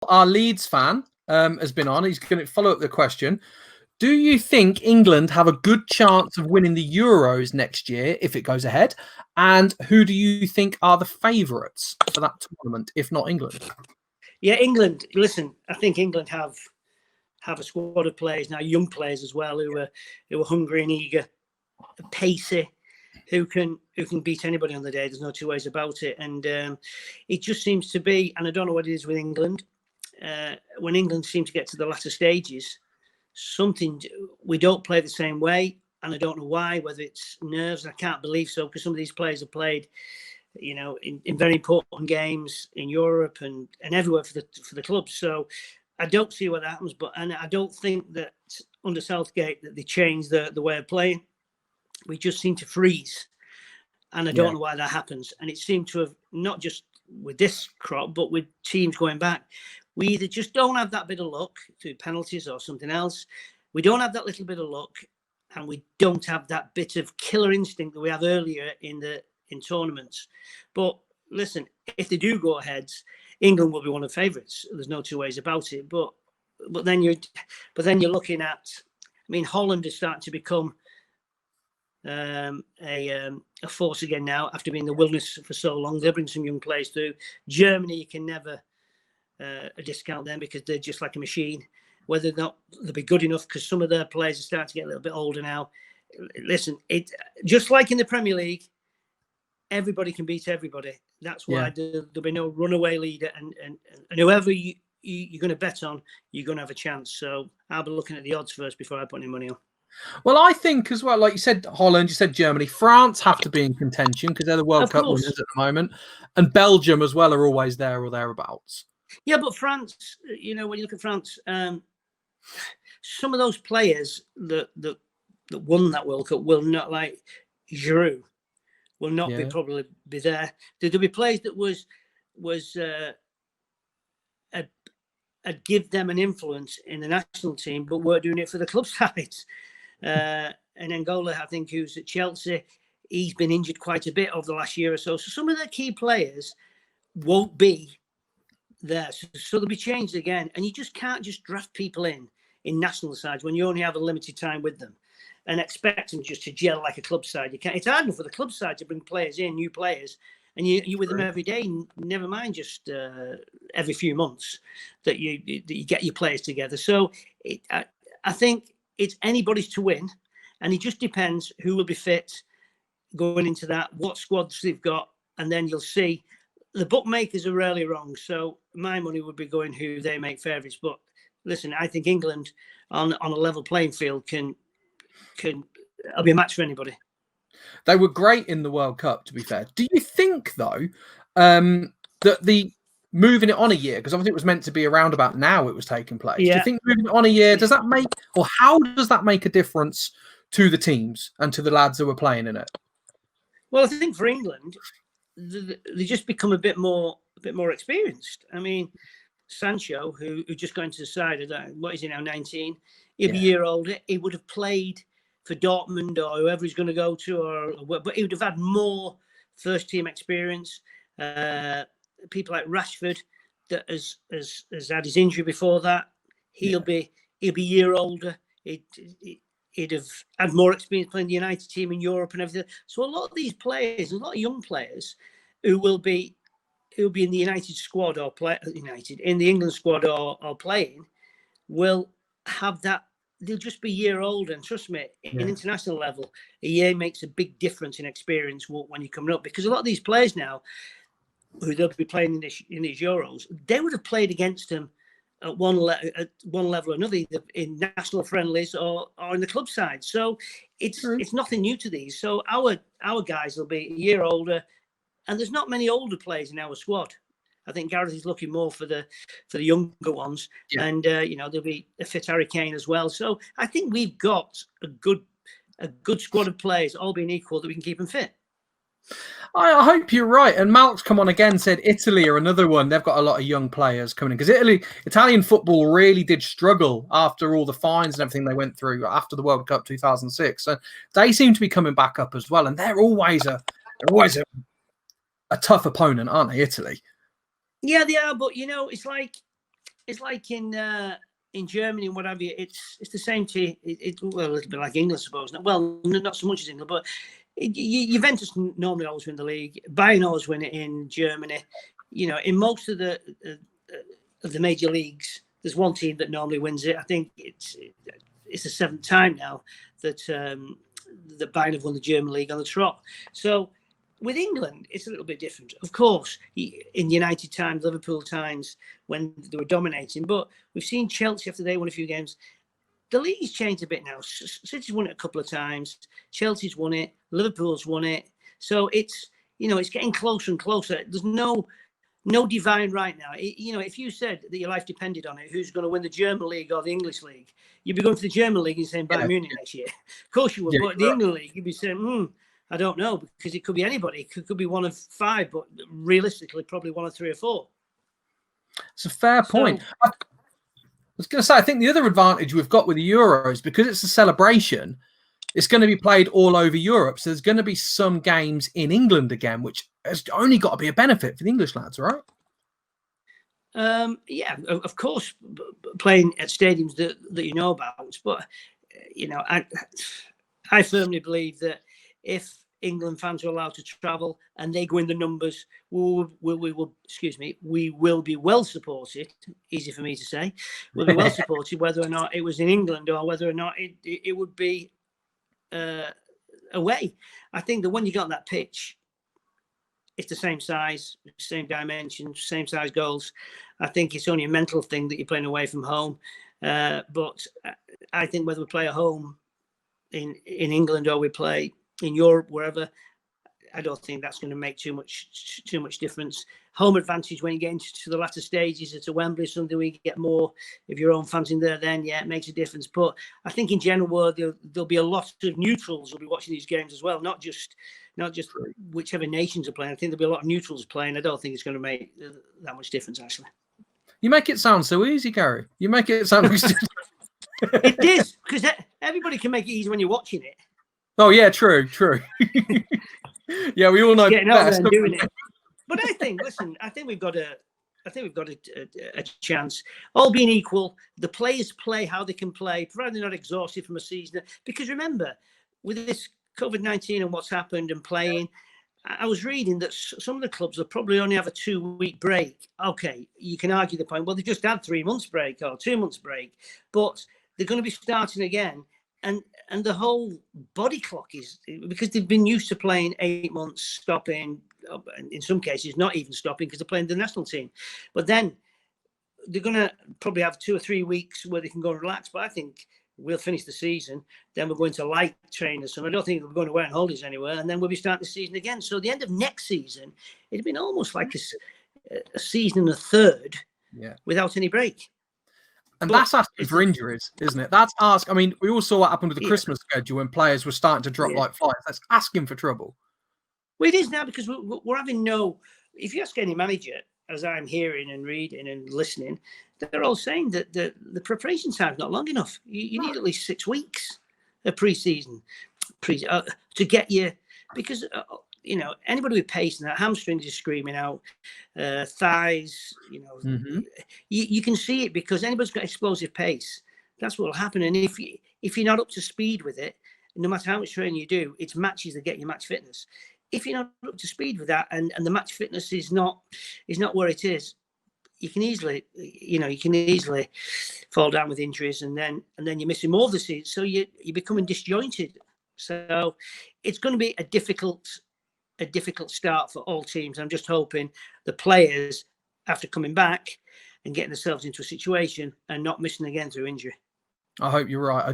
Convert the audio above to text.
our Leeds fan, has been on. He's going to follow up the question. Do you think England have a good chance of winning the Euros next year if it goes ahead? And who do you think are the favourites for that tournament, if not England? Yeah, England. Listen, I think England have a squad of players now, young players as well, who are hungry and eager, pacey, who can beat anybody on the day. There's no two ways about it. And it just seems to be, and I don't know what it is with England, when England seem to get to the latter stages, we don't play the same way, and I don't know why. Whether it's nerves, I can't believe so, because some of these players have played, in very important games in Europe and everywhere for the clubs. So I don't see what happens, and I don't think that under Southgate that they changed the way of playing. We just seem to freeze, and I don't know why that happens. And it seemed to have, not just with this crop, but with teams going back. We either just don't have that bit of luck through penalties or something else. We don't have that little bit of luck, and we don't have that bit of killer instinct that we have earlier in tournaments. But listen, if they do go ahead, England will be one of the favourites. There's no two ways about it. But then you're looking at, Holland is starting to become a force again now after being in the wilderness for so long. They'll bring some young players through. Germany, you can never discount them because they're just like a machine. Whether or not they'll be good enough, because some of their players are starting to get a little bit older now. Listen, it just like in the Premier League, everybody can beat everybody. That's why there'll be no runaway leader, and whoever you're going to bet on, you're going to have a chance. So I'll be looking at the odds first before I put any money on. Well, I think as well, like you said, Holland, you said Germany, France have to be in contention because they're the World Cup winners at the moment, and Belgium as well are always there or thereabouts. Yeah, but France, when you look at France, some of those players that won that World Cup will not, like Giroud, will not probably be there. There'll be players that I'd give them an influence in the national team, but we're doing it for the club sides. And Angola, I think, who's at Chelsea, he's been injured quite a bit over the last year or so. So some of the key players won't be there. So they'll be changed again. And you just can't just draft people in national sides when you only have a limited time with them and expect them just to gel like a club side. You can't. It's hard enough for the club side to bring players in, new players, and you're with them every day. Never mind just every few months that you get your players together. So I think it's anybody's to win, and it just depends who will be fit going into that, what squads they've got, and then you'll see. The bookmakers are rarely wrong, so my money would be going who they make favourites. But listen, I think England on a level playing field can it'll be a match for anybody. They were great in the World Cup, to be fair. Do you think, though, that the moving it on a year, because obviously it was meant to be around about now it was taking place. Do you think moving it on a year, does that make, or how does that make a difference to the teams and to the lads who are playing in it? Well, I think for England, they just become a bit more experienced. Sancho, who just got into the side, what is he now, 19? He'll be a year older. He would have played for Dortmund or whoever he's going to go to, but he would have had more first-team experience. People like Rashford, that has had his injury before that, he'll be a year older. He'd have had more experience playing the United team in Europe and everything. So a lot of these players, a lot of young players, who will be in the United squad or in the England squad or playing, will have that. They'll just be a year older, and trust me, in international level, a year makes a big difference in experience when you're coming up. Because a lot of these players now, who they'll be playing in these Euros, they would have played against them at one level or another, either in national friendlies or in the club side. So it's nothing new to these. So our guys will be a year older, and there's not many older players in our squad. I think Gareth is looking more for the younger ones, and there'll be a fit Harry Kane as well. So I think we've got a good squad of players, all being equal, that we can keep them fit. I hope you're right. And Malk's come on again, said Italy are another one. They've got a lot of young players coming in because Italian football really did struggle after all the fines and everything they went through after the World Cup 2006. So they seem to be coming back up as well, and they're always a tough opponent, aren't they, Italy? Yeah, they are. But it's like in Germany and what have you. It's the same team. Well, a little bit like England, I suppose. Well, not so much as England, but Juventus normally always win the league. Bayern always win it in Germany. You know, in most of the major leagues, there's one team that normally wins it. I think it's the seventh time now that Bayern have won the German league on the trot. So with England, it's a little bit different. Of course, in United times, Liverpool times, when they were dominating. But we've seen Chelsea after they won a few games. The league's changed a bit now. City's won it a couple of times. Chelsea's won it. Liverpool's won it. So it's getting closer and closer. There's no divine right now. If you said that your life depended on it, who's going to win the German league or the English league, you'd be going to the German league and saying Bayern Munich next year. Of course you would. But the England league, you'd be saying, I don't know, because it could be anybody. It could be one of five, but realistically, probably one of three or four. It's a fair point. I was going to say, I think the other advantage we've got with the Euros, because it's a celebration, it's going to be played all over Europe. So there's going to be some games in England again, which has only got to be a benefit for the English lads, right? Yeah, of course, playing at stadiums that you know about. But, I firmly believe that if England fans are allowed to travel and they go in the numbers, we will be well supported. Easy for me to say. We'll be well supported, whether or not it was in England or whether or not it would be away. I think that when you got that pitch, it's the same size, same dimensions, same size goals. I think it's only a mental thing that you're playing away from home. But I think whether we play at home in England or we play in Europe, wherever, I don't think that's going to make too much difference. Home advantage when you get into the latter stages, it's a Wembley, something where you get more of your own fans in there, then it makes a difference. But I think in general, there'll be a lot of neutrals who'll be watching these games as well, not just whichever nations are playing. I think there'll be a lot of neutrals playing. I don't think it's going to make that much difference, actually. You make it sound so easy, Gary. You make it sound It is, because everybody can make it easy when you're watching it. Oh yeah, true. Yeah, we all know. Getting out there and doing it. But I think we've got a chance. All being equal, the players play how they can play, provided they're not exhausted from a season. Because remember, with this COVID-19 and what's happened and playing, I was reading that some of the clubs will probably only have a 2-week break. Okay, you can argue the point. Well, they just had 3 months break or 2 months break, but they're going to be starting again. And the whole body clock is, because they've been used to playing 8 months, stopping, in some cases not even stopping because they're playing the national team. But then they're going to probably have 2 or 3 weeks where they can go and relax. But I think we'll finish the season, then we're going to light train or something. I don't think we're going away on holidays anywhere, and then we'll be starting the season again. So the end of next season, it'd been almost like a season and a third without any break. And that's asking for injuries, isn't it? That's I mean, we all saw what happened with the Christmas schedule when players were starting to drop like flies. That's asking for trouble. Well, it is now, because we're having if you ask any manager, as I'm hearing and reading and listening, they're all saying that the preparation time's not long enough. You need at least 6 weeks of pre-season to get you, because anybody with pace and that, hamstrings are screaming out, thighs, you can see it, because anybody's got explosive pace, that's what will happen. And if you're not up to speed with it, no matter how much training you do, it's matches that get you match fitness. If you're not up to speed with that, and the match fitness is not where it is, you can easily fall down with injuries, and then you're missing more of the season, so you're becoming disjointed. So it's going to be a difficult start for all teams. I'm just hoping the players, after coming back and getting themselves into a situation, and not missing again through injury. I hope you're right.